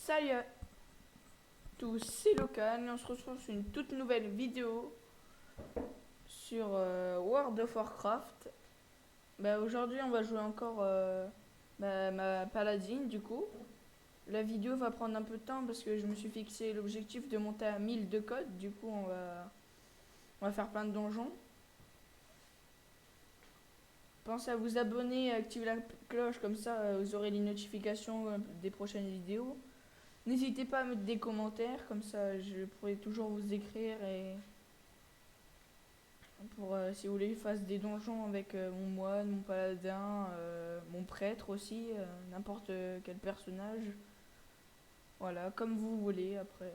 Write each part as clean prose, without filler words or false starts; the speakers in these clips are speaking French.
Salut à tous, c'est Locan et on se retrouve sur une toute nouvelle vidéo sur World of Warcraft. Aujourd'hui on va jouer encore ma paladine du coup. La vidéo va prendre un peu de temps parce que je me suis fixé l'objectif de monter à 1000 de code. Du coup on va faire plein de donjons. Pensez à vous abonner et à activer la cloche, comme ça vous aurez les notifications des prochaines vidéos. N'hésitez pas à mettre des commentaires, comme ça je pourrai toujours vous écrire et pour si vous voulez que je fasse des donjons avec mon moine, mon paladin, mon prêtre aussi, n'importe quel personnage. Voilà, comme vous voulez après.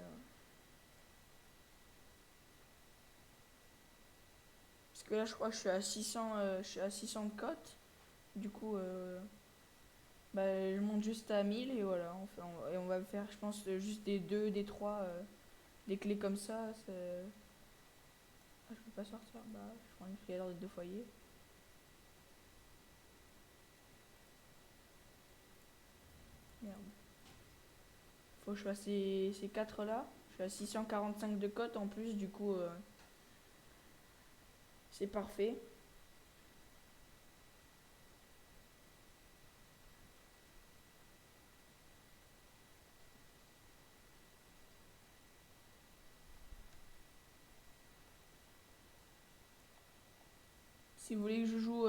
Parce que là je crois que je suis à 600, je suis à 600 de cote. Du coup, je monte juste à 1000 et voilà. Et on va faire, je pense, juste des 2, des 3, des clés comme ça. Ah, je peux pas sortir. Je prends une prière des deux foyers. Merde. Faut que je fasse ces 4 là. Je suis à 645 de cote en plus, du coup, c'est parfait. Si vous voulez que je joue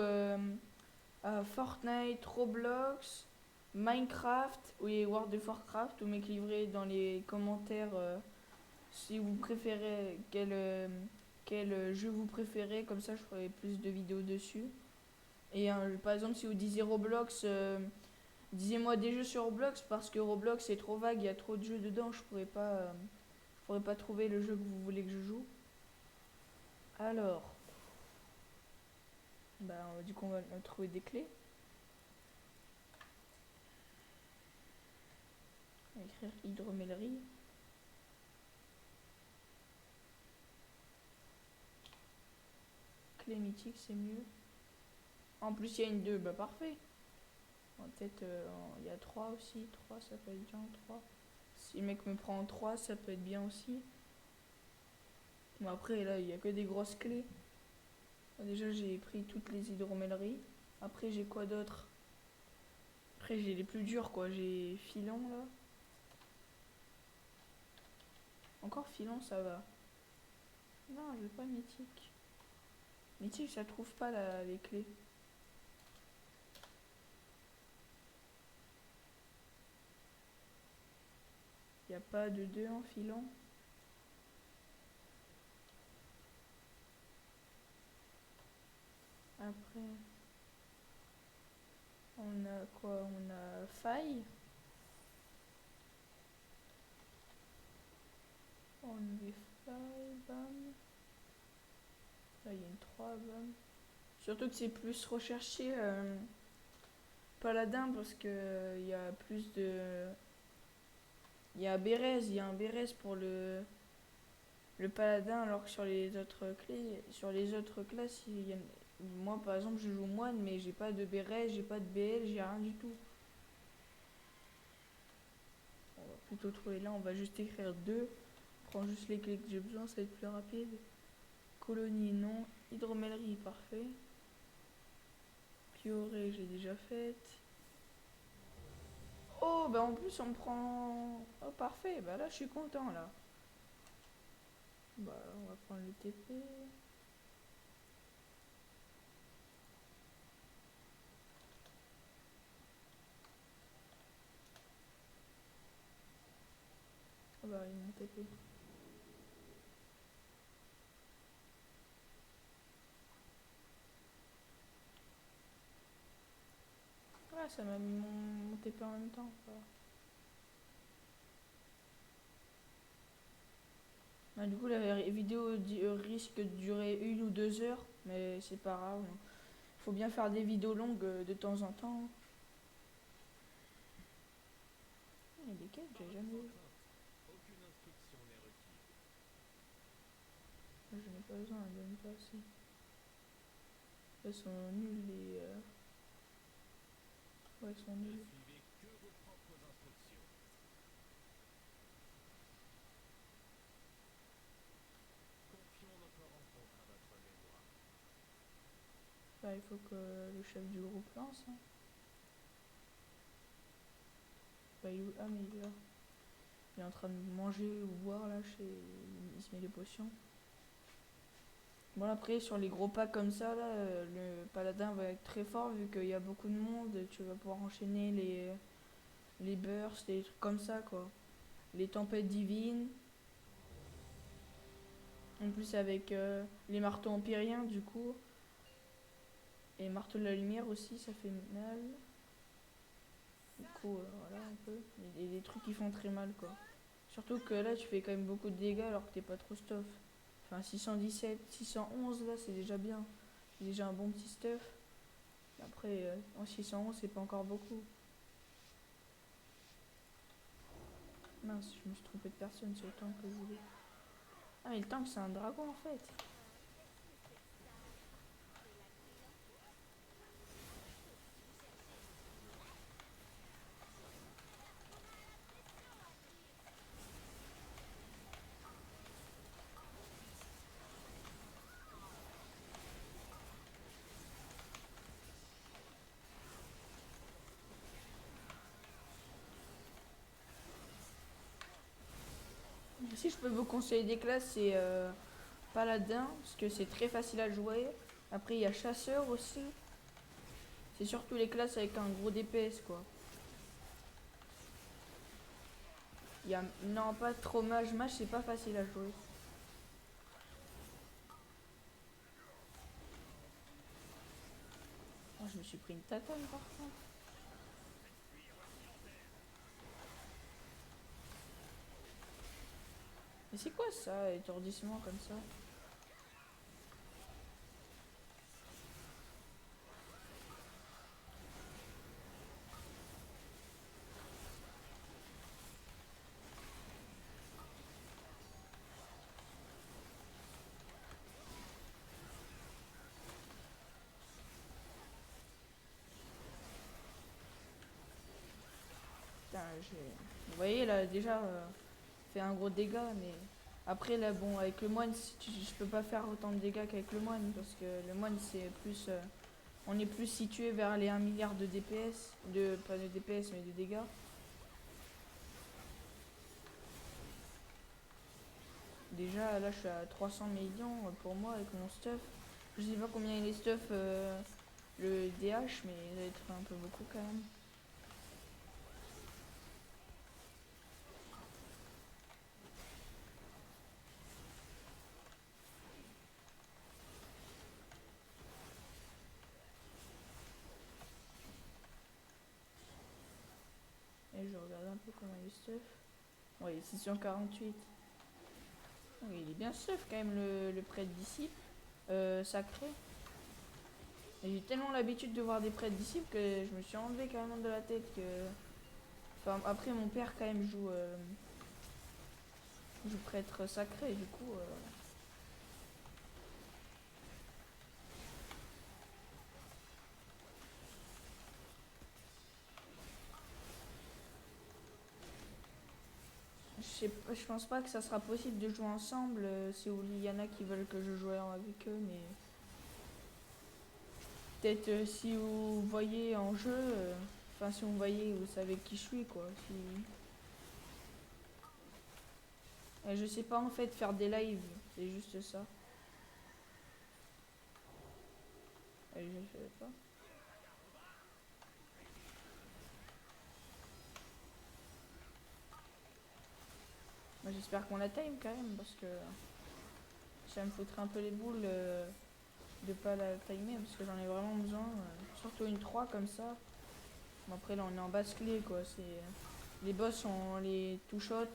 à Fortnite, Roblox, Minecraft ou World of Warcraft, vous m'écriverez dans les commentaires si vous préférez quel jeu vous préférez, comme ça je ferai plus de vidéos dessus. Et par exemple, si vous disiez Roblox, disez-moi des jeux sur Roblox parce que Roblox c'est trop vague, il y a trop de jeux dedans, je pourrais pas trouver le jeu que vous voulez que je joue. Alors, du coup on va trouver des clés. On va écrire hydromellerie. Clé mythique, c'est mieux. En plus, il y a une 2, parfait. Peut-être il y a 3 aussi. 3 ça peut être bien. 3. Si le mec me prend en 3, ça peut être bien aussi. Bon, après, là, il n'y a que des grosses clés. Déjà, j'ai pris toutes les hydromelleries. Après, j'ai quoi d'autre? Après, j'ai les plus durs, quoi. J'ai filon, là. Encore filon, ça va. Non, je veux pas mythique. Mythique, ça trouve pas les clés. Il n'y a pas de 2 en filon. Après, on a quoi? On a faille. On est faille, bam. Là, il y a une 3, bam. Surtout que c'est plus recherché paladin parce que il y a plus de. Il y a Bérez, il y a un Bérez pour le paladin, alors que sur les autres clés, sur les autres classes, moi par exemple je joue moine mais j'ai pas de Bérez, j'ai pas de BL, j'ai rien du tout. On va plutôt trouver là, on va juste écrire 2. Prends juste les clés que j'ai besoin, ça va être plus rapide. Colonie non, hydromellerie parfait. Prioré j'ai déjà faite. Oh en plus on me prend. Oh parfait, là je suis content là. On va prendre le TP. Il est mon TP. Ouais, ça m'a mis mon TP en même temps. Du coup, la vidéo risque de durer 1 ou 2 heures, mais c'est pas grave. Il faut bien faire des vidéos longues de temps en temps. Il y a des quêtes, j'ai jamais vu. Je n'ai pas besoin, elles donnent pas assez. Elles sont nulles les. Ouais, elles sont nulles. il faut que le chef du groupe lance. Hein. Bah, ah, mais il est là. Il est en train de manger ou boire là, il se met des potions. Bon, après, sur les gros packs comme ça, là, le paladin va être très fort vu qu'il y a beaucoup de monde. Tu vas pouvoir enchaîner les bursts, les trucs comme ça, quoi. Les tempêtes divines. En plus, avec les marteaux empyriens, du coup. Et marteau de la lumière aussi, ça fait mal. Du coup, voilà, un peu. Et des trucs qui font très mal, quoi. Surtout que là, tu fais quand même beaucoup de dégâts alors que t'es pas trop stuff. Enfin, 617, 611, là, c'est déjà bien. C'est déjà un bon petit stuff. Après, en 611, c'est pas encore beaucoup. Mince, je me suis trompé de personne, c'est le tank que je voulais. Ah, mais le tank, c'est un dragon, en fait. Si je peux vous conseiller des classes, c'est paladin, parce que c'est très facile à jouer. Après, il y a chasseur aussi. C'est surtout les classes avec un gros DPS, quoi. Il y a... Non, pas trop mage. Mage, c'est pas facile à jouer. Oh, je me suis pris une tatane, par contre. Mais c'est quoi ça, étourdissement comme ça? Putain, vous voyez là, déjà, fait un gros dégât, mais après là, bon, avec le moine, je peux pas faire autant de dégâts qu'avec le moine, parce que le moine, c'est plus. On est plus situé vers les 1 milliard de DPS, pas de DPS, mais de dégâts. Déjà, là, je suis à 300 millions pour moi avec mon stuff. Je sais pas combien il est stuff le DH, mais il va être un peu beaucoup quand même. Et je regarde un peu comment il est stuff. Ouais, 648. Oui, il est bien stuff quand même le prêtre disciple sacré. Et j'ai tellement l'habitude de voir des prêtres disciples que je me suis enlevé carrément de la tête que. Enfin, après, mon père quand même joue prêtre sacré, du coup. Je pense pas que ça sera possible de jouer ensemble. Si il y en a qui veulent que je joue avec eux, mais peut-être si vous voyez en jeu, enfin si vous voyez, vous savez qui je suis, quoi. Si... je sais pas en fait faire des lives, c'est juste ça. Je sais pas. Moi, j'espère qu'on la time quand même, parce que ça me foutrait un peu les boules de pas la timer, parce que j'en ai vraiment besoin. Surtout une 3 comme ça. Bon, après là on est en basse clé, quoi. Les boss on les two-shot.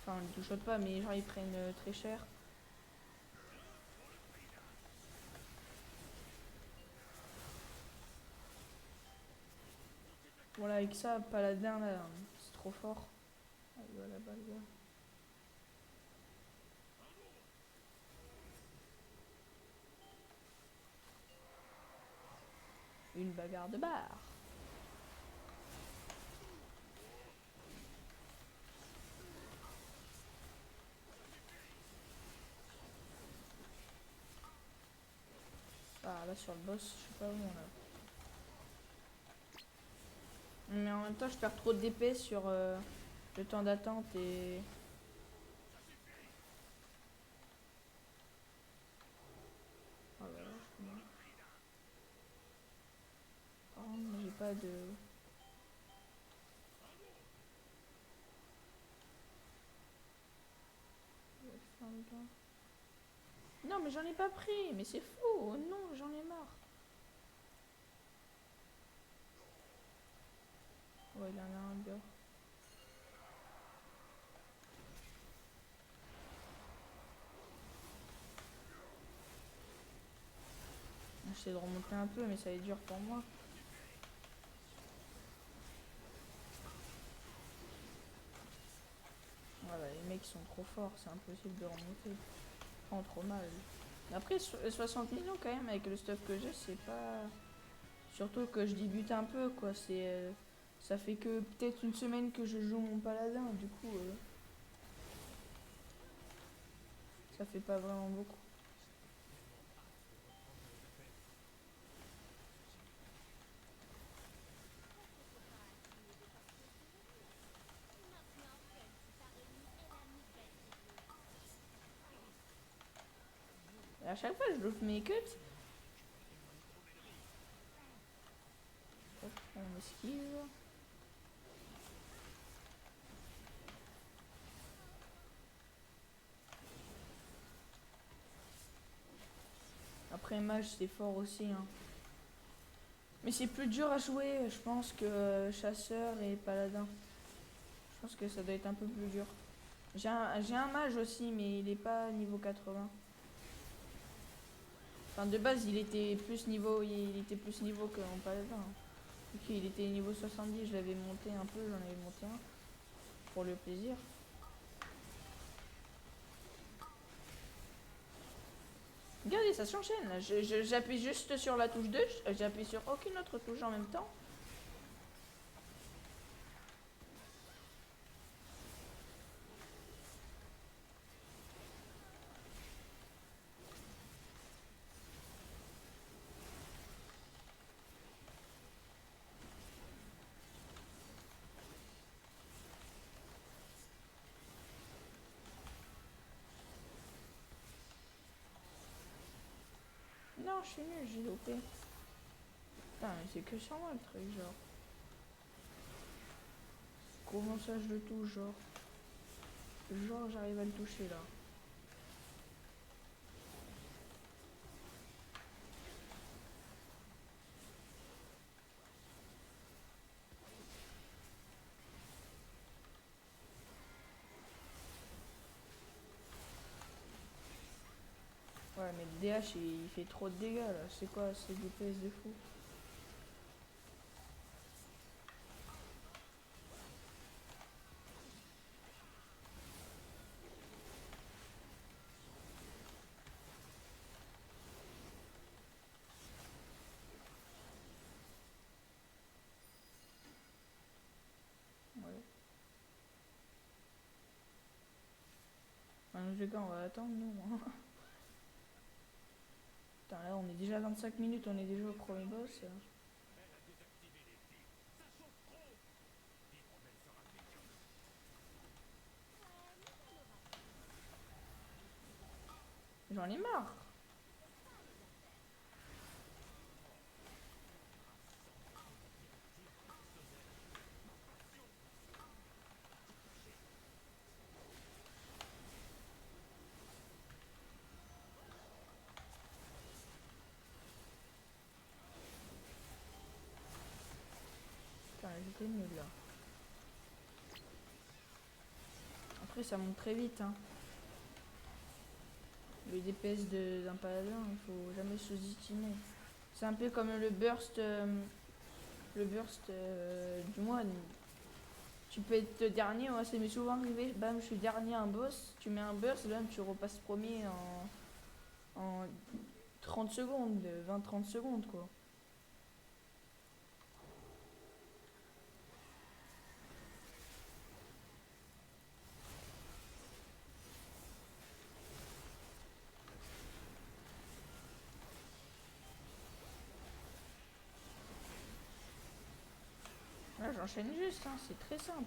Enfin on les two-shot pas, mais genre ils prennent très cher. Voilà, avec ça, paladin là, c'est trop fort. Ah, il va là-bas, le gars. Une bagarre de bar. Ah, là va sur le boss, je sais pas où on a. Mais en même temps, je perds trop de DP sur le temps d'attente et. Oh là là, je suis mort. Par contre, j'ai pas de. Non, mais j'en ai pas pris, mais c'est fou. Oh non, j'en ai marre. Ouais, il en a un bien. J'essaie de remonter un peu, mais ça va être dur pour moi. Voilà, les mecs sont trop forts, c'est impossible de remonter. Prends trop mal. Après, 60 millions quand même, avec le stuff que j'ai, c'est pas. Surtout que je débute un peu, quoi. C'est. Ça fait que peut-être une semaine que je joue mon paladin, du coup. Ça fait pas vraiment beaucoup. Et à chaque fois, je l'ouvre mes cuts. Hop, on esquive. Après, mage, c'est fort aussi, hein. Mais c'est plus dur à jouer, je pense, que chasseur et paladin. Je pense que ça doit être un peu plus dur. J'ai un mage aussi, mais il est pas niveau 80. Enfin, de base, il était plus niveau que mon paladin. Ok, il était niveau 70, je l'avais monté un peu, j'en avais monté un. Pour le plaisir. Regardez, ça s'enchaîne là. J'appuie juste sur la touche 2, j'appuie sur aucune autre touche en même temps. Non, je suis nul, j'ai loupé. Putain, mais c'est que sur moi le truc, genre. Comment ça je le touche, genre? Genre, j'arrive à le toucher là. Ouais, mais le DH il fait trop de dégâts là. C'est quoi? C'est du PS de fou. Ouais. Enfin, les gars, on va attendre nous. Hein. Putain, là on est déjà à 25 minutes, on est déjà au premier boss. J'en ai marre. Putain, j'étais nul là. Après, ça monte très vite. Hein. Le DPS d'un paladin, il faut jamais sous-estimer. C'est un peu comme le burst du moine. Tu peux être dernier, moi ça m'est souvent arrivé, bam, je suis dernier à un boss, tu mets un burst, bam, tu repasses premier en 30 secondes, 20-30 secondes quoi. j'enchaîne juste, hein, c'est très simple.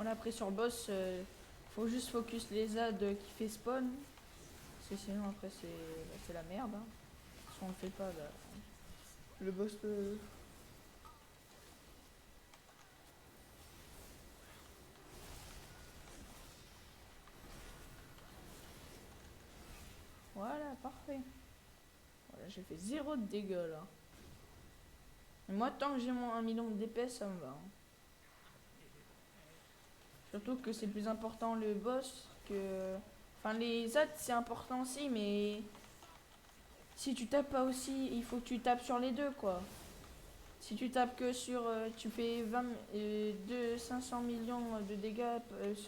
On a pris sur le boss, faut juste focus les ZAD qui fait spawn. Parce que sinon après c'est la merde. Hein. Si on le fait pas, bah, le boss peut... Voilà, parfait. Voilà, j'ai fait 0 de dégâts là. Et moi tant que j'ai mon 1 million d'épée, ça me va. Hein. Surtout que c'est plus important le boss que... Enfin les ZAD c'est important aussi, mais... Si tu tapes pas aussi, il faut que tu tapes sur les deux quoi. Si tu tapes que sur... tu fais 500 millions de dégâts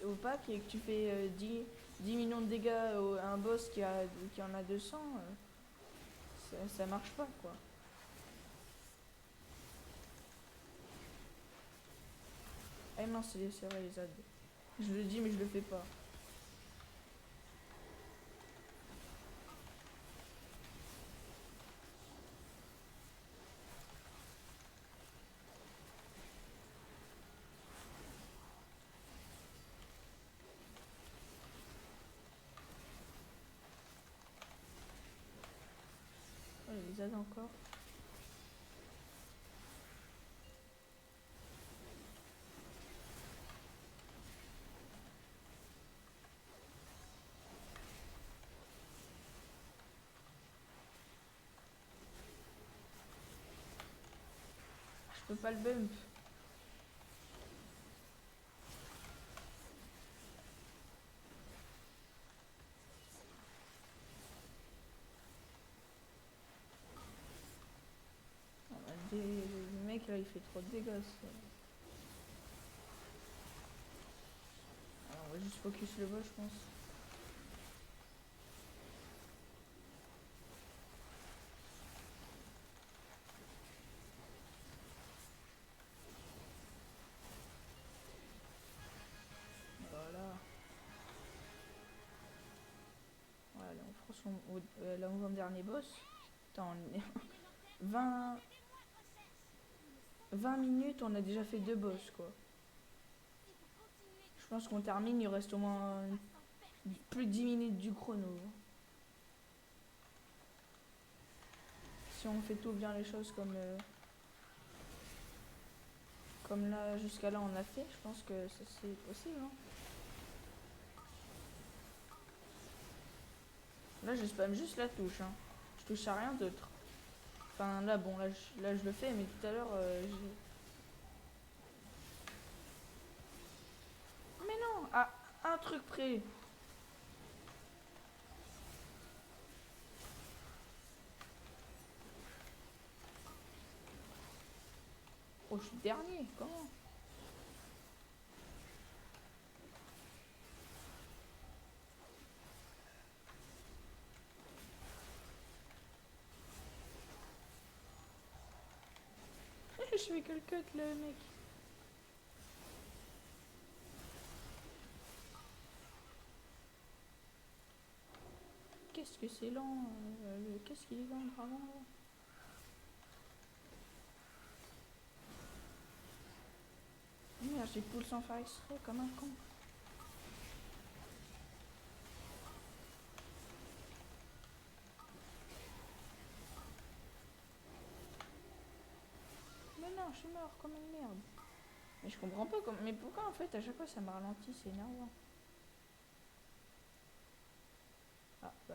au pack et que tu fais 10 millions de dégâts à un boss qui en a 200, ça marche pas quoi. Eh non, c'est vrai les ZAD. Je le dis mais je le fais pas. Oh, les ZAD encore. Je peux pas le bump. Le mec là il fait trop de dégâts. Alors, on va juste focus le boss je pense. Voilà. Voilà, on fera l'avant-dernier boss. Attends, 20... 20 minutes, on a déjà fait 2 boss quoi. Je pense qu'on termine, il reste au moins plus de 10 minutes du chrono. Si on fait tout bien les choses comme là, jusqu'à là on a fait, je pense que c'est possible. Hein. Là je spam juste la touche, hein. Je touche à rien d'autre. Enfin là bon, là je le fais, mais tout à l'heure j'ai... Mais non, à un truc près. Oh je suis dernier, comment? Je fais que le cut le mec. Qu'est-ce que c'est lent, qu'est-ce qu'il est lent vraiment là. Merde, j'ai poules sans faire exprès comme un con. Mais non, je suis mort comme une merde. Mais je comprends pas comme... Mais pourquoi en fait à chaque fois ça me ralentit, c'est énervant. Ah bah...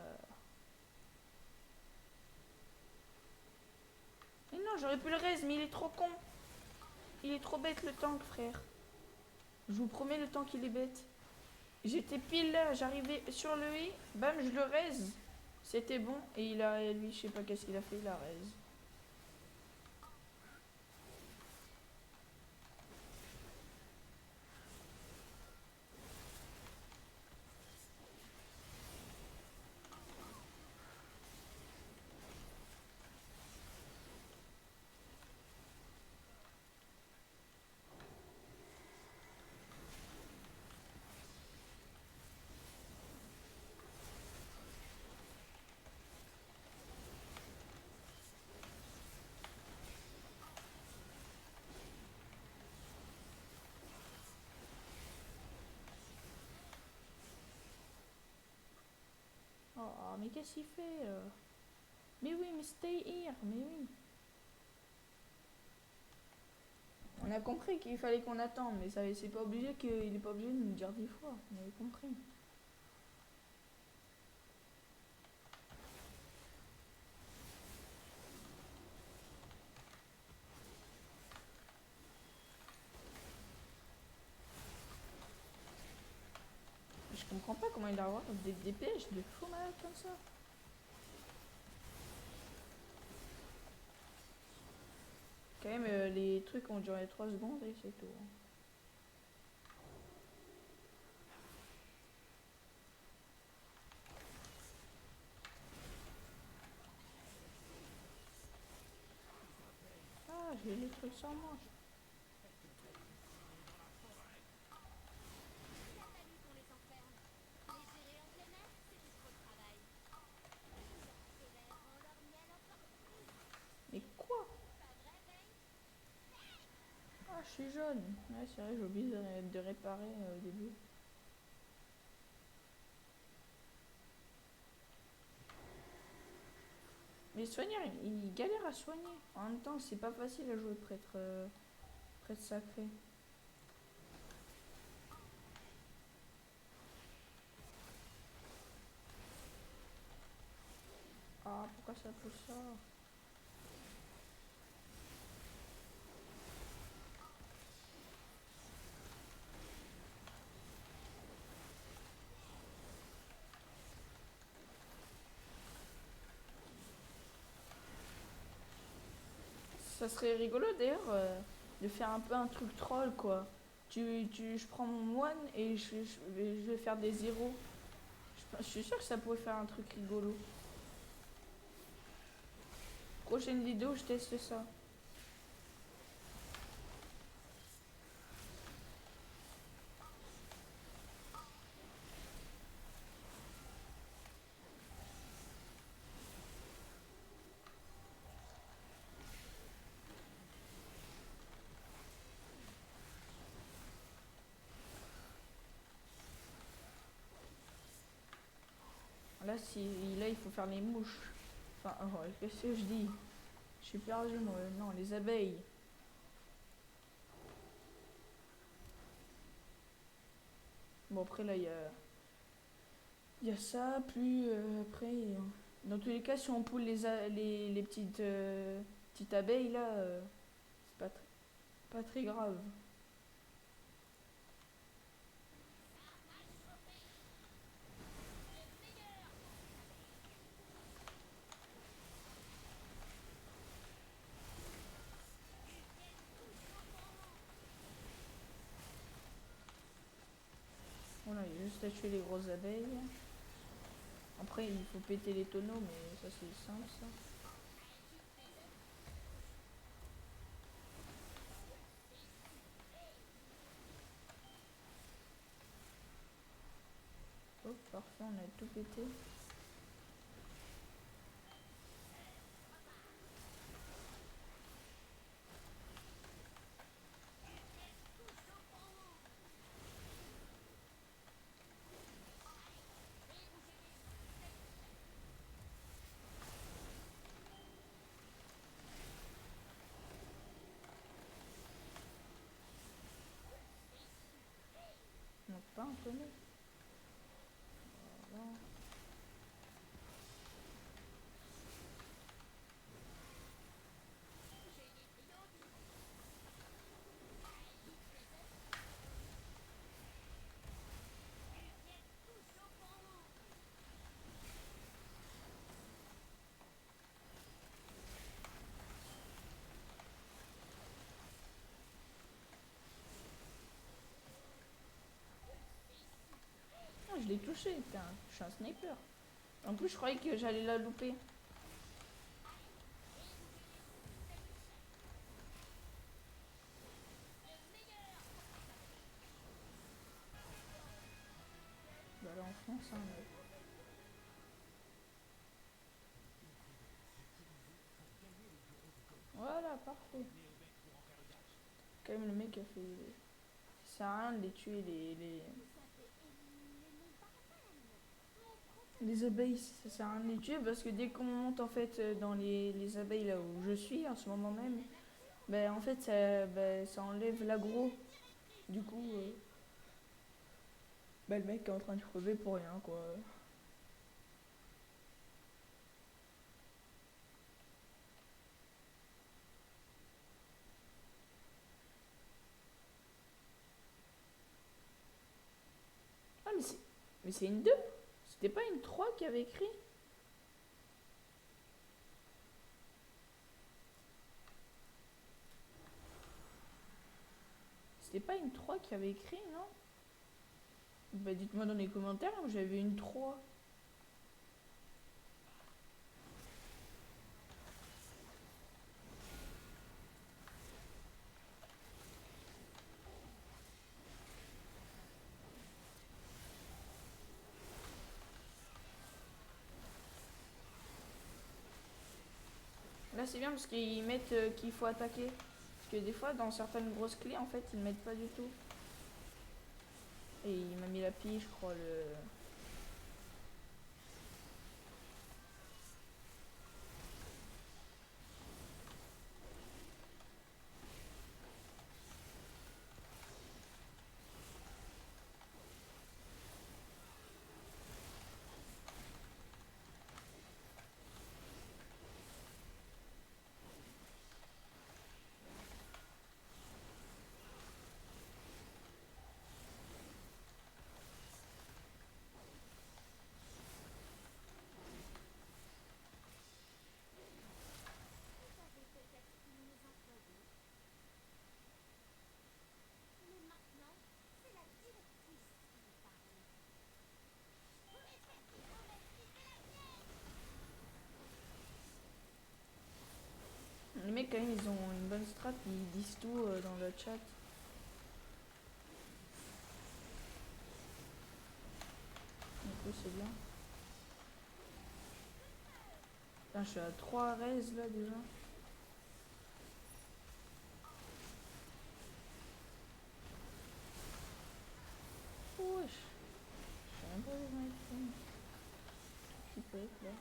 Mais non, j'aurais pu le raise, mais il est trop con. Il est trop bête le tank, frère. Je vous promets le tank il est bête. J'étais pile là, j'arrivais sur le i, bam, je le raise. C'était bon et lui, je sais pas qu'est-ce qu'il a fait, il a raise. Oh, mais qu'est-ce qu'il fait Mais oui, mais stay here, mais oui. On a compris qu'il fallait qu'on attende, mais ça, c'est pas obligé qu'il est pas obligé de nous dire 10 fois. On avait compris. Je comprends pas comment il a avoir des pièges de fou malade comme ça. Quand même, les trucs ont duré 3 secondes et c'est tout. Ah, j'ai les trucs sur moi. Mais quoi? Ah, je suis jaune. Ouais, c'est vrai, j'ai oublié de réparer au début. Mais soigner, il galère à soigner. En même temps, c'est pas facile à jouer prêtre sacré. Ah, pourquoi ça pousse ça? Ça serait rigolo d'ailleurs de faire un peu un truc troll quoi. Je prends mon moine et je vais faire des zéros. Je suis sûr que ça pourrait faire un truc rigolo. Prochaine vidéo, je teste ça. Là, là, il faut faire les mouches. Enfin, oh, qu'est-ce que je dis? Je suis perdu, moi. Non, les abeilles. Bon, après, là, il y a ça. Plus après, dans tous les cas, si on poule les petites abeilles, là, c'est pas très grave. Voilà, il y a juste à tuer les grosses abeilles. Après, il faut péter les tonneaux, mais ça, c'est simple, ça. Oh, parfait, on a tout pété. Non, pas un tonneau. Voilà. l'ai touché, putain, je suis un sniper. En plus, je croyais que j'allais la louper. Bah là, on fonce, hein, mais... Voilà, parfait. Quand même, le mec a fait... Ça sert à rien de les tuer, les abeilles. Ça sert à rien de les tuer parce que dès qu'on monte en fait dans les abeilles là où je suis en ce moment même, ben en fait ça enlève l'aggro. Du coup, le mec est en train de crever pour rien quoi. Ah mais c'est une 2. C'était pas une 3 qui avait écrit. C'était pas une 3 qui avait écrit, non? Bah dites-moi dans les commentaires, j'avais une 3. Là c'est bien parce qu'ils mettent qu'il faut attaquer. Parce que des fois dans certaines grosses clés en fait ils ne mettent pas du tout. Et il m'a mis la pile je crois le... Les mecs quand même ils ont une bonne strat, ils disent tout dans le chat. Du coup c'est bien. Putain, je suis à 3 res là déjà. Wesh. Je sais même pas où ils sont. Qui peut être là.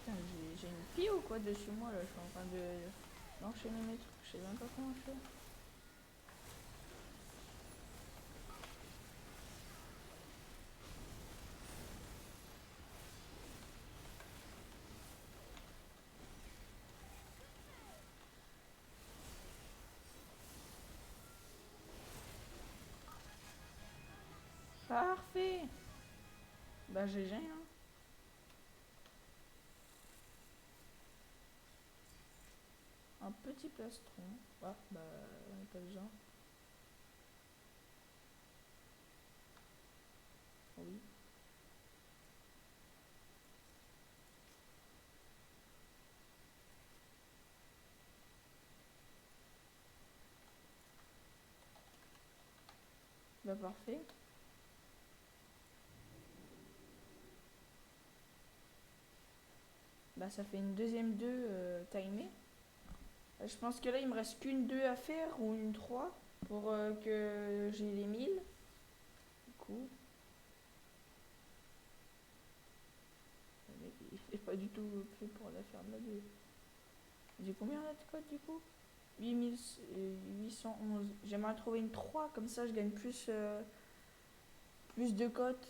Putain, j'ai une pile ou quoi dessus moi là, je suis en train d'enchaîner mes trucs, je sais même pas comment je fais. Parfait. Bah GG hein. Un petit plastron. Ah bah on n'a pas besoin. Oui. Bah parfait. Bah ça fait une deuxième 2 timée. Je pense que là il me reste qu'une 2 à faire ou une 3 pour que j'ai les 1000. Du coup. pas du tout fait pour la faire de la 2. J'ai combien là de code du coup? 8811. J'aimerais trouver une 3, comme ça je gagne plus de cotes.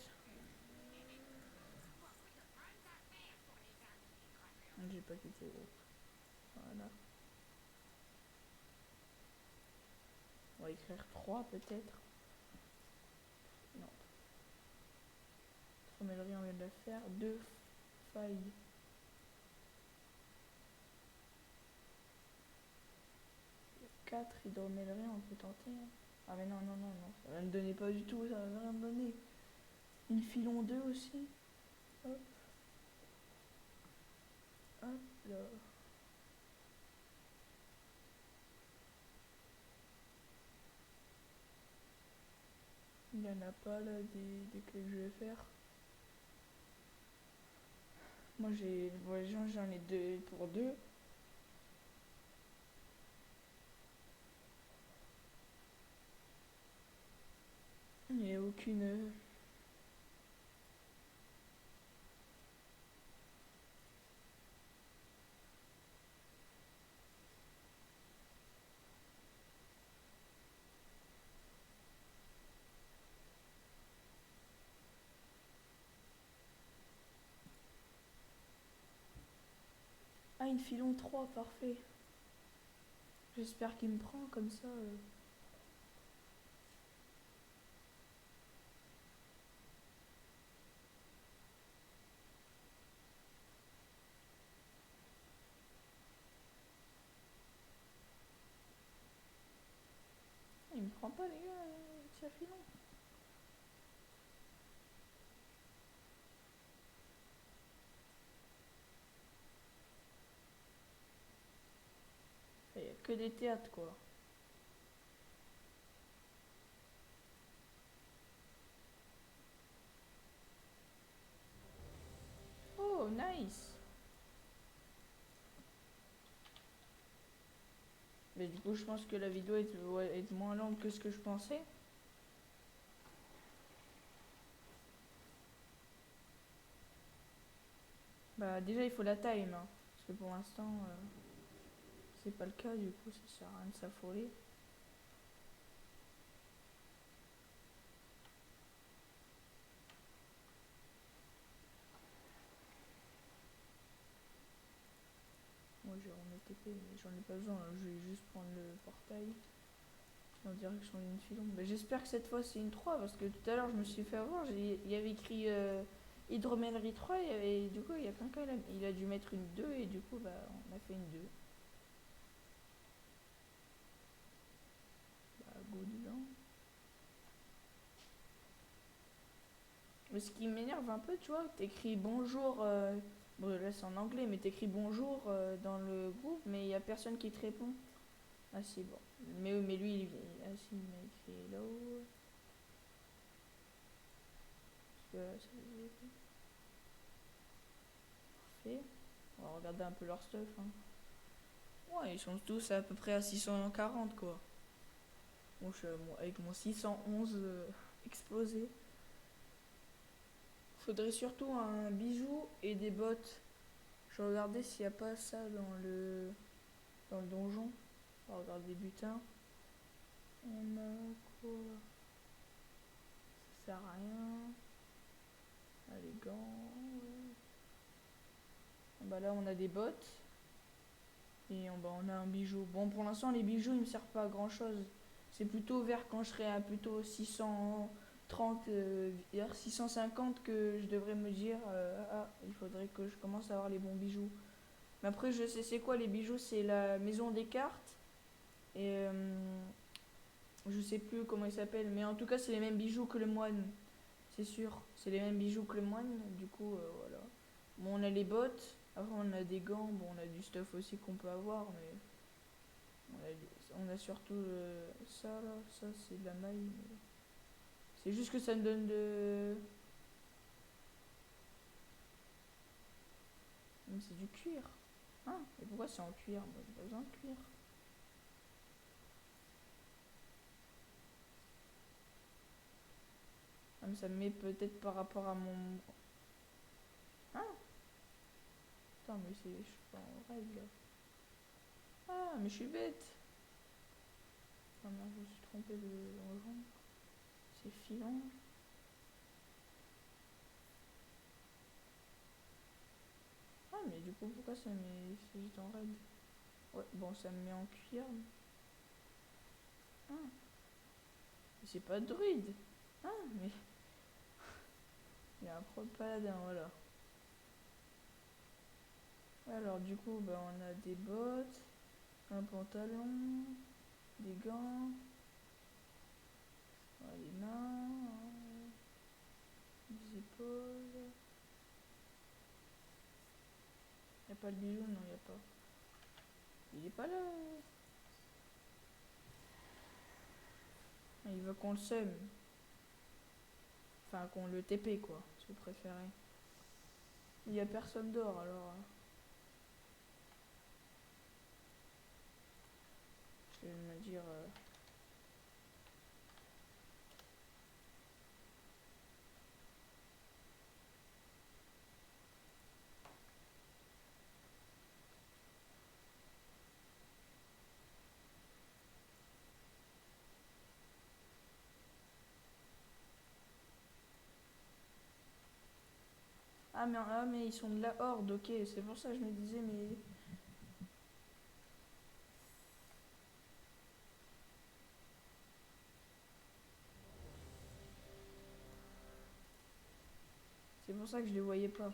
J'ai pas quitté le groupe. Voilà. On va écrire 3 peut-être. Non. Tromellerie, on vient de la faire. 2 failles. 4 hydromellerie, on peut tenter. Hein. Ah mais non, non, non, non. Ça va me donner pas du tout, ça va rien me donner. Une filon 2 aussi. Hop. Hop là. Il y en a pas là des que je vais faire. Moi j'en ai 2 pour 2. Il n'y a aucune. Ah, une filon 3, parfait. J'espère qu'il me prend comme ça. Il me prend pas, les gars, tiens, filon. Il n'y a que des théâtres, quoi. Oh, nice. Mais du coup, je pense que la vidéo va être moins longue que ce que je pensais. Bah, déjà, il faut la time. Hein, parce que pour l'instant, c'est pas le cas. Du coup, ça sert à rien de s'affoler. Moi, je vais remettre TP, mais j'en ai pas besoin. Là. Je vais juste prendre le portail en direction d'une filon. Mais j'espère que cette fois, c'est une 3. Parce que tout à l'heure, je me suis fait avoir. Il y avait écrit hydromellerie 3. Et du coup, il y a quelqu'un, il a dû mettre une 2. Et du coup, bah, on a fait une 2. Bah, go dedans. Mais ce qui m'énerve un peu, tu vois, t'écris bonjour. Bon, là, c'est en anglais, mais t'écris bonjour dans le groupe, mais il y a personne qui te répond. Ah, si, bon. Mais lui, ah, si, il m'a écrit hello. Parce que là, ça parfait. On va regarder un peu leur stuff. Hein. Ouais, ils sont tous à peu près à 640, quoi. Bon, avec mon 611 explosé. Faudrait surtout un bijou et des bottes. Je vais regarder s'il n'y a pas ça dans le donjon. On va regarder butin. On a quoi? Ça sert à rien. Ah, les gants. Ouais. Bah là, on a des bottes. Et on a un bijou. Bon, pour l'instant, les bijoux, ils me servent pas à grand chose. C'est plutôt vers quand je serai à plutôt 630, 650 que je devrais me dire ah, il faudrait que je commence à avoir les bons bijoux. Mais après, je sais c'est quoi les bijoux, c'est la maison des cartes. Et je sais plus comment il s'appelle, mais en tout cas, c'est les mêmes bijoux que le moine. C'est sûr, c'est les mêmes bijoux que le moine. Du coup, voilà. Bon, on a les bottes. Après, on a des gants. Bon, on a du stuff aussi qu'on peut avoir, mais on a surtout ça là. Ça, c'est de la maille. Mais c'est juste que ça me donne de. Mais c'est du cuir. Hein? Et pourquoi c'est en cuir? Moi, j'ai pas besoin de cuir. Ah, mais ça me met peut-être par rapport à mon. Hein? Putain, mais c'est. Je suis pas en règle. Ah, mais je suis bête. Ah merde, je me suis trompé de donjon. C'est filant. Ah, mais du coup, pourquoi ça met. C'est juste en raid? Ouais, bon, ça me met en cuillère. Ah, mais c'est pas druide. Ah, mais. Il y a un pro paladin, voilà. Alors, du coup, bah, on a des bottes, un pantalon, des gants, des mains, des épaules. Y a pas le bijou? Non, y a pas. Il est pas là. Ah, il veut qu'on le sème. Enfin, qu'on le TP, quoi, si vous préférez. Il y a personne dehors, alors. Je vais me dire. Ah, mais ils sont de la horde, ok. C'est pour ça que je me disais, mais. C'est pour ça que je les voyais pas.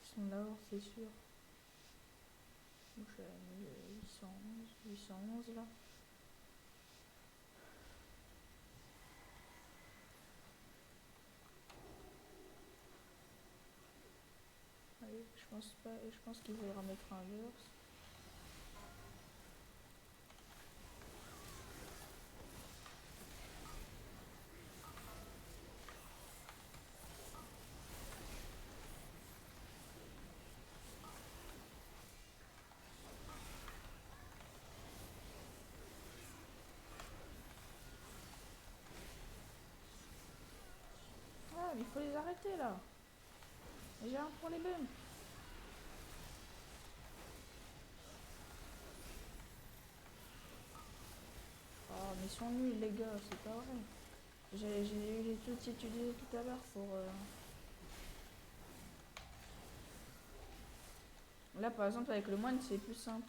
Ils sont de la horde, c'est sûr. Moi, je suis à 811 là. Allez, je pense pas. Je pense qu'il faudra mettre un verse. Ah, mais il faut les arrêter là. J'ai un pour les bums. Oh, mais ils sont nuls les gars, c'est pas vrai. J'ai tout utilisé tout à l'heure pour. Là par exemple avec le moine c'est plus simple.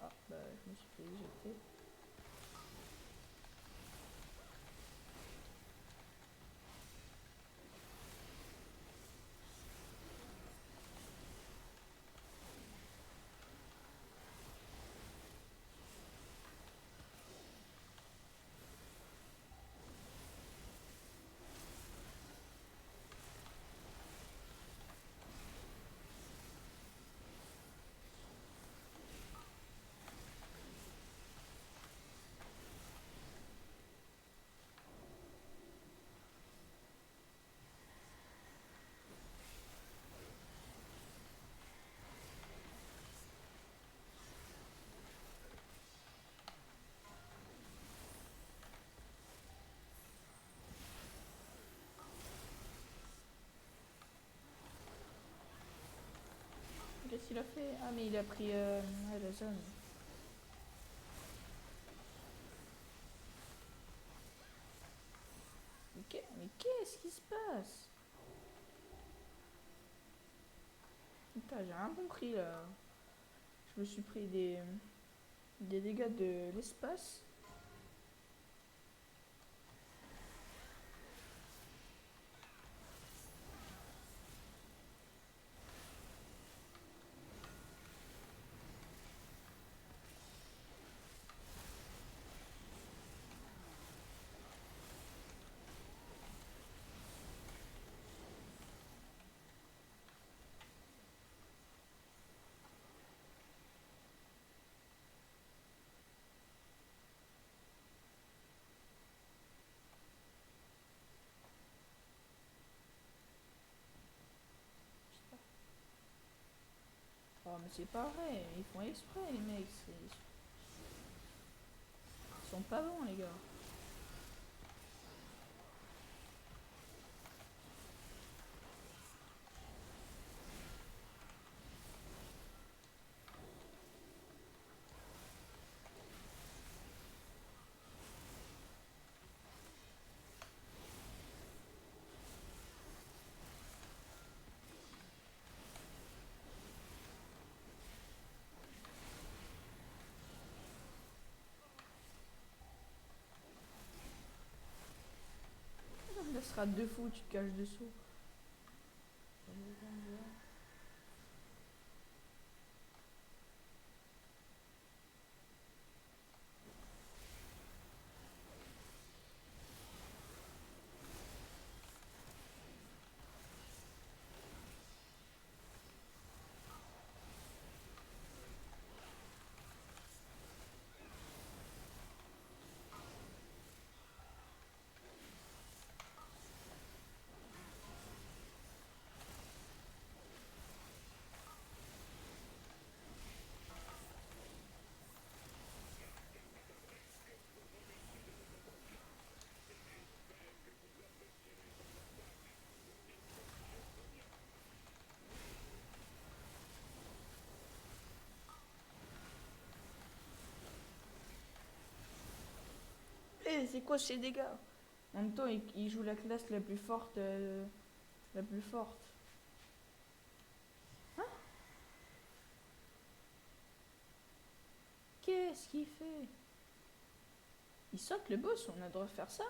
Ah bah je me suis fait éjecter. Qu'est-ce qu'il a fait? Ah mais il a pris la zone. Mais qu'est-ce qui se passe? Putain j'ai rien compris là. Je me suis pris des dégâts de l'espace. Oh mais c'est pas vrai, ils font exprès les mecs. sont pas bons, les gars. Là, ce sera 2 fous, tu te caches dessous. Eh, c'est quoi ces dégâts? En même temps, il joue la classe la plus forte. La plus forte. Hein? Qu'est-ce qu'il fait? Il saute le boss, on a le droit de faire ça?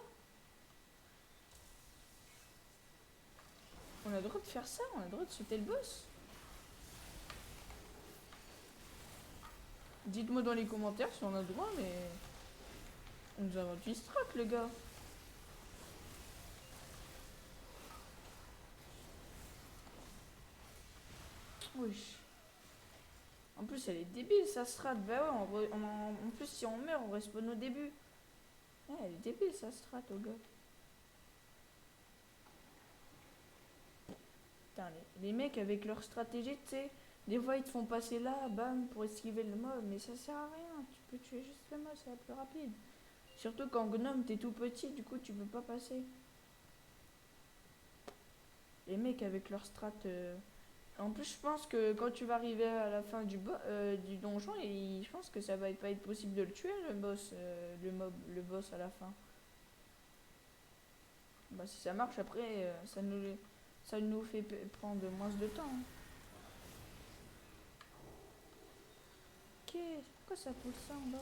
On a le droit de faire ça? On a le droit de sauter le boss? Dites-moi dans les commentaires si on a le droit, mais... On nous invente une strat, le gars. Wesh. En plus, elle est débile, sa strat. Bah ouais, en plus, si on meurt, on respawn au début. Ouais, elle est débile, sa strat, au gars. Putain, les mecs, avec leur stratégie, tu sais, des fois, ils te font passer là, bam, pour esquiver le mob. Mais ça sert à rien. Tu peux tuer juste le mob, c'est la plus rapide. Surtout qu'en gnome, t'es tout petit, du coup, tu peux pas passer. Les mecs, avec leur strat... En plus, je pense que quand tu vas arriver à la fin du donjon, je pense que ça va pas être possible de le tuer, le boss, le boss à la fin. Bah, si ça marche, après, ça nous fait prendre moins de temps. Hein. Pourquoi ça pousse ça en bas?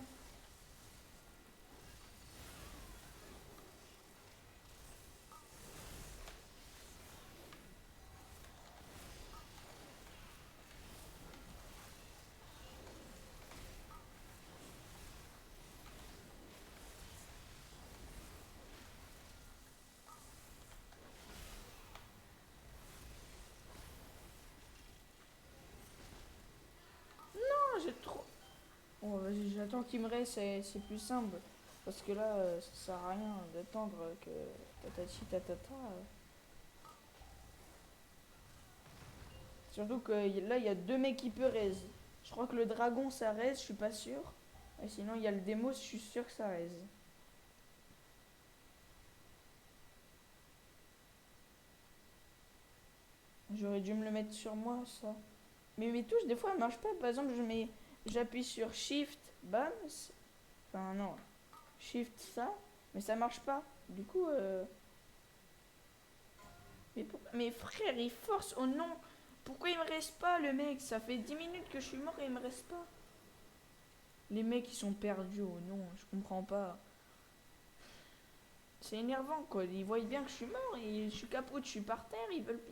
Non, j'ai trop... Bon, vas-y, j'attends qu'il me reste, c'est plus simple. Parce que là, ça sert à rien d'attendre que tatati tatata. Surtout que là, il y a 2 mecs qui peuvent raise. Je crois que le dragon, ça raise, je suis pas sûr. Et sinon, il y a le démo, je suis sûr que ça raise. J'aurais dû me le mettre sur moi, ça. Mais mes touches, des fois, elles marchent pas. Par exemple, j'appuie sur Shift, bam. Enfin, non. Shift, ça. Mais ça marche pas. Du coup, mais frère, il force. Oh non. Pourquoi il me reste pas, le mec? Ça fait 10 minutes que je suis mort et il me reste pas. Les mecs, ils sont perdus. Oh non, je comprends pas. C'est énervant, quoi. Ils voient bien que je suis mort et je suis capote, je suis par terre.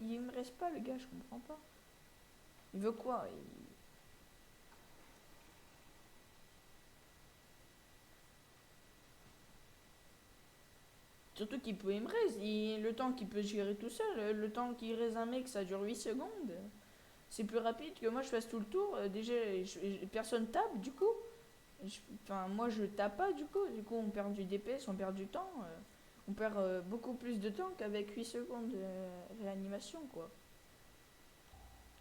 Il me reste pas, le gars, je comprends pas. Il veut quoi? Surtout qu'il peut me raise. Le temps qu'il peut gérer tout seul, le temps qu'il raise un mec, ça dure 8 secondes. C'est plus rapide que moi, je fasse tout le tour. Déjà, personne tape, du coup. Enfin, moi, je tape pas, du coup. Du coup, on perd du DPS, on perd du temps. On perd beaucoup plus de temps qu'avec 8 secondes de réanimation, quoi.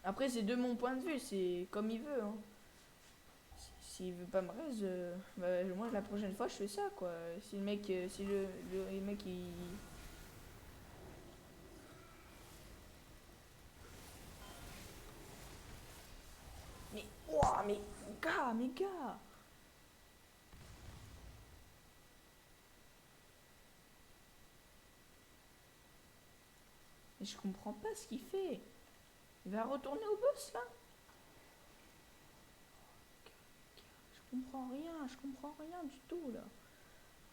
Après, c'est de mon point de vue, c'est comme il veut. Hein. s'il veut pas me raise, bah, moi la prochaine fois je fais ça quoi. Si le mec, si le mec il. Mais, ouah, mais gars! Mais je comprends pas ce qu'il fait. Il va retourner au boss là? Je comprends rien du tout là.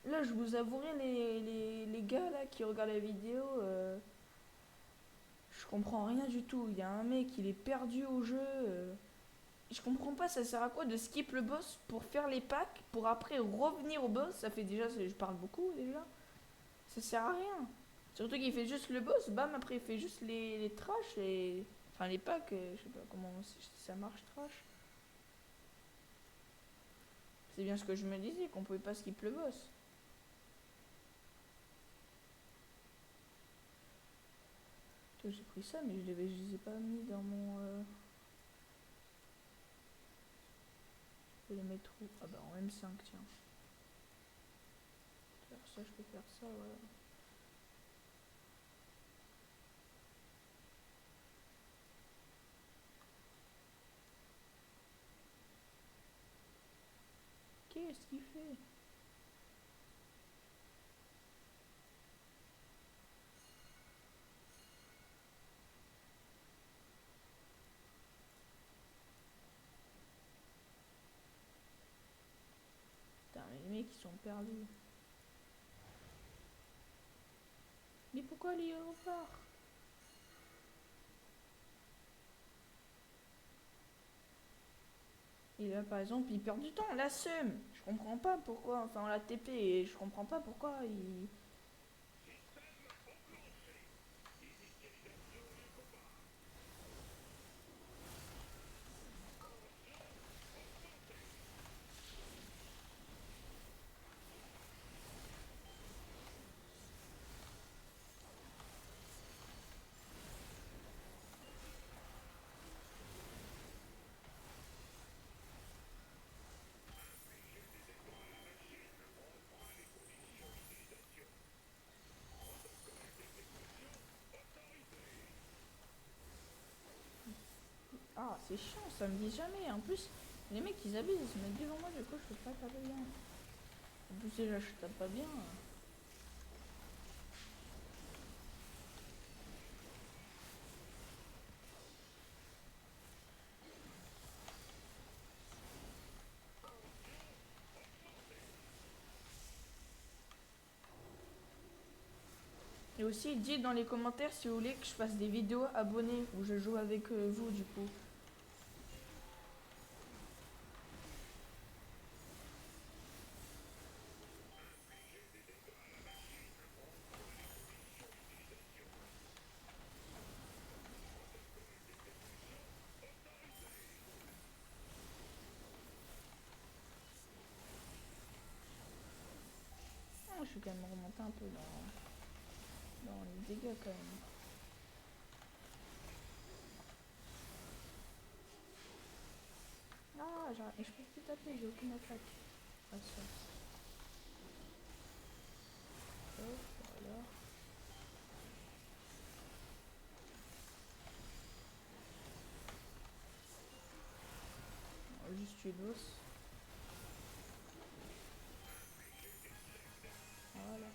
Là, je vous avouerai, les gars là qui regardent la vidéo, je comprends rien du tout. Il y a un mec, il est perdu au jeu. Je comprends pas, ça sert à quoi de skip le boss pour faire les packs, pour après revenir au boss. Ça fait déjà, je parle beaucoup déjà. Ça sert à rien. Surtout qu'il fait juste le boss, bam, après il fait juste les trash et. Enfin, les packs, je sais pas comment ça marche, trash. C'est bien ce que je me disais, qu'on pouvait pas skip le boss. J'ai pris ça, mais je les ai pas mis dans mon. Je peux les mettre où? Ah bah en M5, tiens. Faire ça, je peux faire ça, voilà. Qu'est-ce qu'il fait? Putain, mais les mecs ils sont perdus. Mais pourquoi les repart? Et là par exemple il perd du temps, la seum. Je comprends pas pourquoi, enfin on l'a TP et je comprends pas pourquoi il. Ah c'est chiant, ça me dit jamais. En plus, les mecs ils abusent, ils se mettent devant moi, du coup je peux pas taper bien. En plus déjà je tape pas bien. Et aussi dites dans les commentaires si vous voulez que je fasse des vidéos abonnés où je joue avec vous du coup. Ah, je suis quand même remonté un peu dans les dégâts quand même. Ah, et je peux plus taper, j'ai aucune attaque. Ah, ça. Hop, voilà. On va juste tuer le boss. Voilà.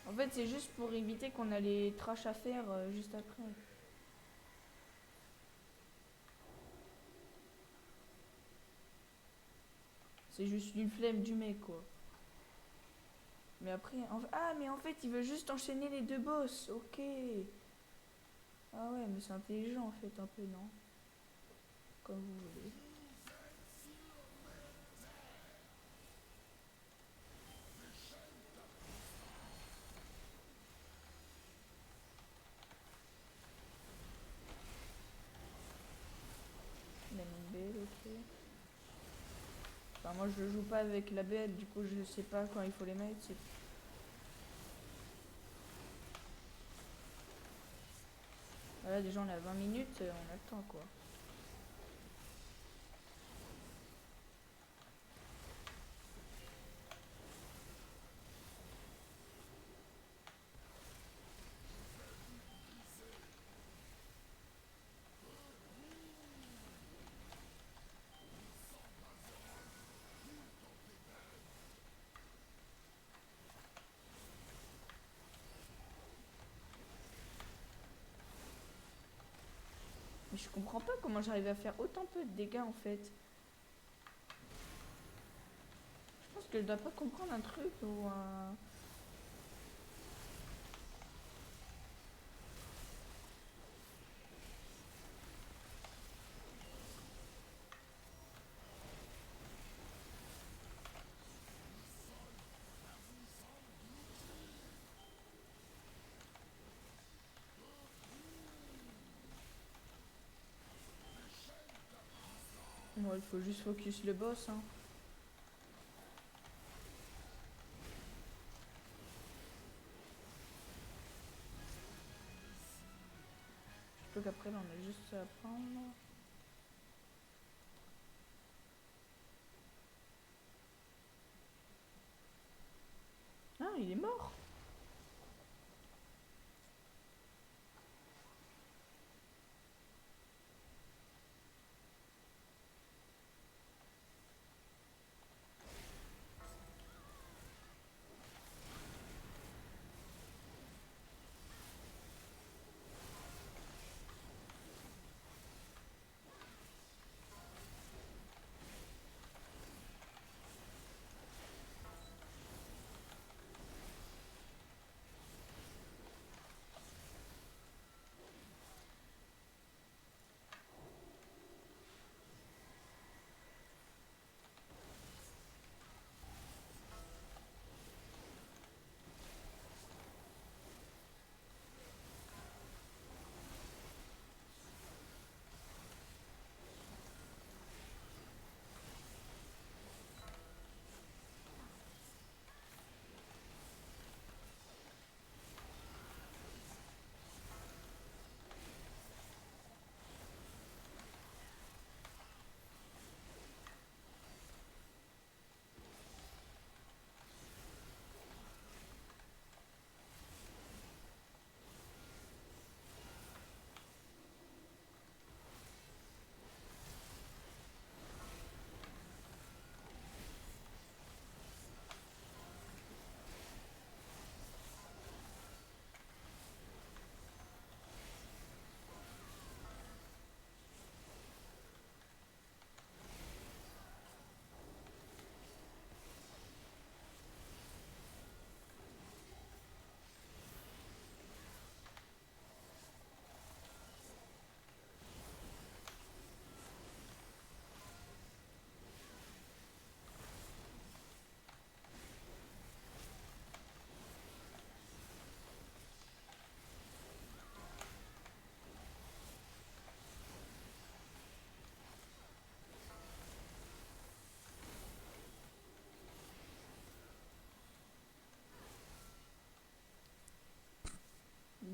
En fait, c'est juste pour éviter qu'on a les trash à faire juste après. C'est juste une flemme du mec, quoi. Mais après... Ah, mais en fait, il veut juste enchaîner les deux boss. Ok. Ah ouais, mais c'est intelligent, en fait, un peu, non? Comme vous voulez. Même une belle, ok. Enfin, moi, je joue pas avec la belle, du coup, je sais pas quand il faut les mettre. Voilà, déjà, on a 20 minutes, on a le temps, quoi. Mais je comprends pas comment j'arrive à faire autant peu de dégâts en fait. Je pense que je dois pas comprendre un truc ou un... Bon, il faut juste focus le boss, hein. Je peux qu'après là on a juste à prendre. Ah, il est mort.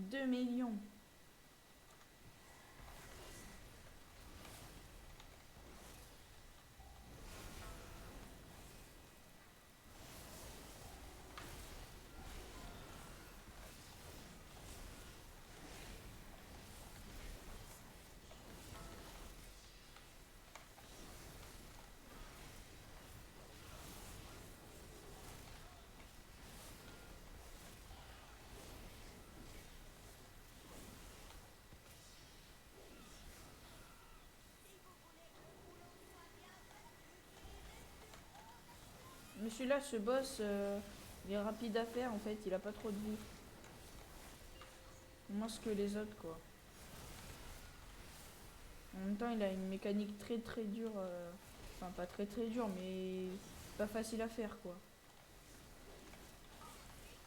Deux millions. Mais celui-là, ce boss, il est rapide à faire en fait, il a pas trop de vie. Moins que les autres quoi. En même temps, il a une mécanique très très dure. Enfin, pas très très dure, mais pas facile à faire quoi.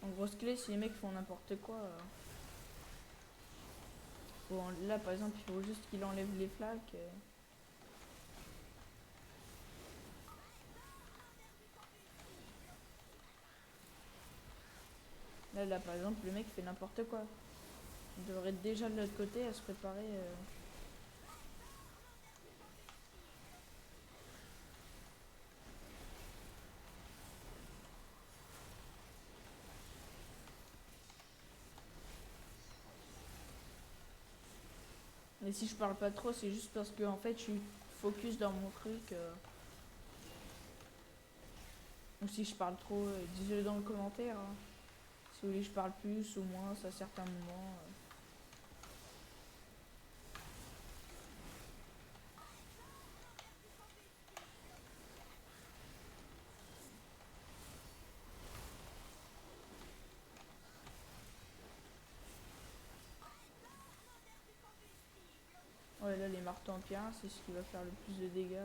En grosse clé, si les mecs font n'importe quoi. Bon, là par exemple, il faut juste qu'il enlève les flaques. Là, par exemple, le mec fait n'importe quoi. Il devrait être déjà de l'autre côté à se préparer. Et si je parle pas trop, c'est juste parce que en fait, je suis focus dans mon truc. Ou si je parle trop, dites-le dans le commentaire, hein. Si vous voulez que je parle plus ou moins à certains moments. Ouais, là, les marteaux en pierre, c'est ce qui va faire le plus de dégâts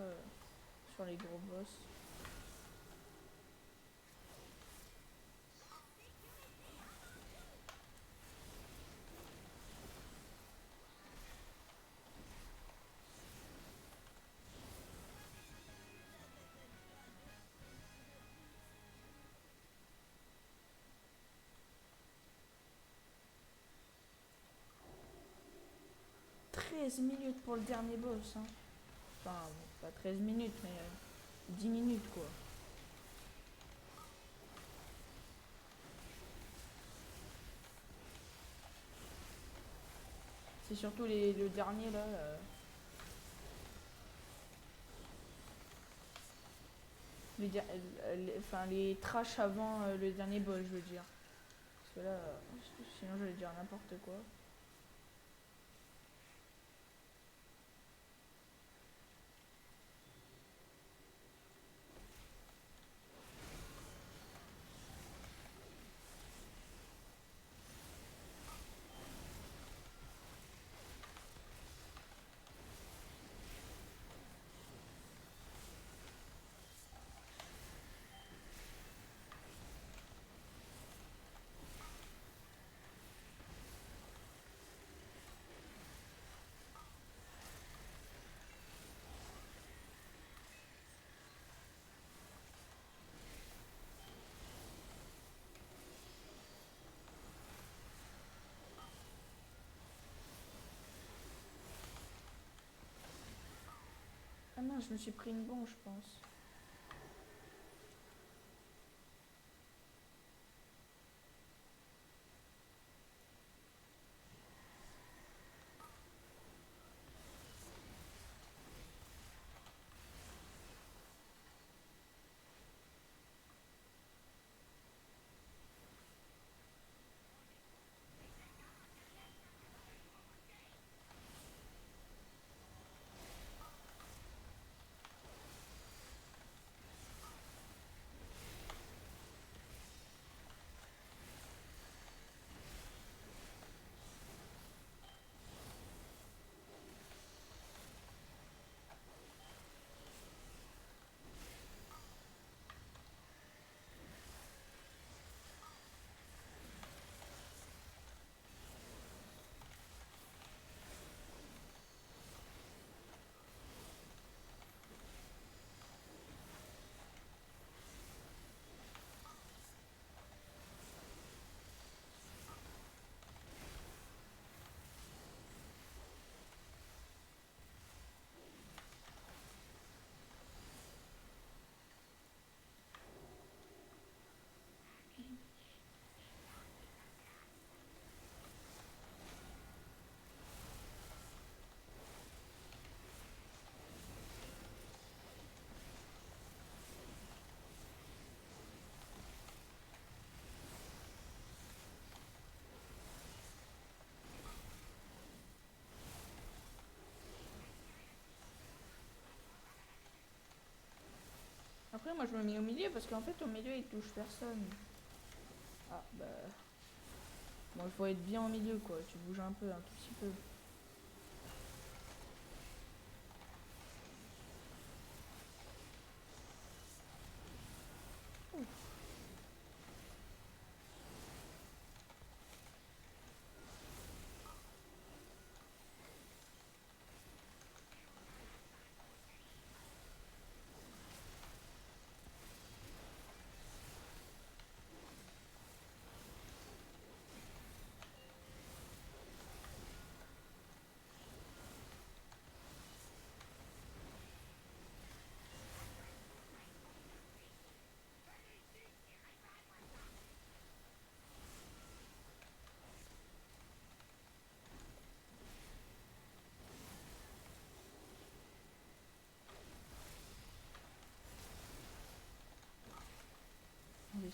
sur les gros boss. 13 minutes pour le dernier boss. Hein. Enfin, bon, pas 13 minutes, mais 10 minutes quoi. C'est surtout le dernier là. Enfin, les trash avant le dernier boss, je veux dire. Parce que là, sinon je vais dire n'importe quoi. Ah non, je me suis pris une bombe, je pense. Après, moi je me mets au milieu parce qu'en fait, au milieu il touche personne. Ah bah. Bon, il faut être bien au milieu quoi. Tu bouges un peu, un tout petit peu.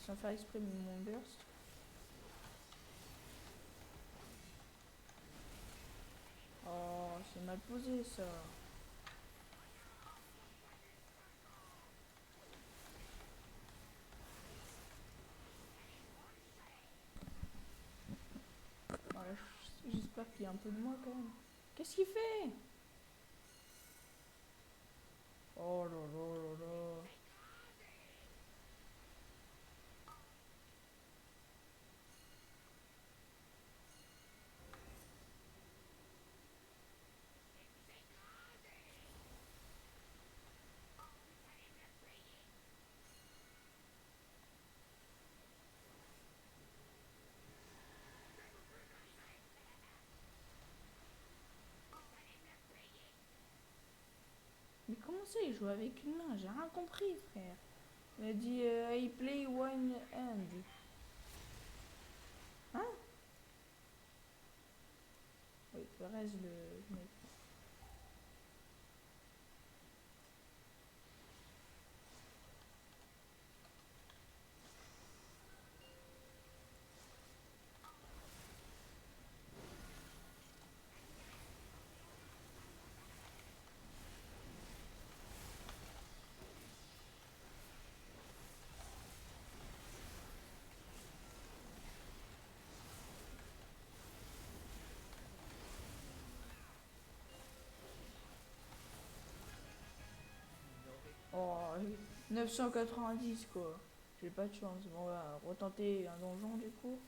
Sans faire exprès mon burst. Oh, c'est mal posé ça. Voilà, j'espère qu'il y a un peu de moi quand même. Qu'est-ce qu'il fait? Oh là là là là. Mais comment ça, il joue avec une main? J'ai rien compris, frère. Il a dit I play one hand. Hein? Oui, le reste, le mec. Oh, 990 quoi. J'ai pas de chance. Bon, on va retenter un donjon du coup.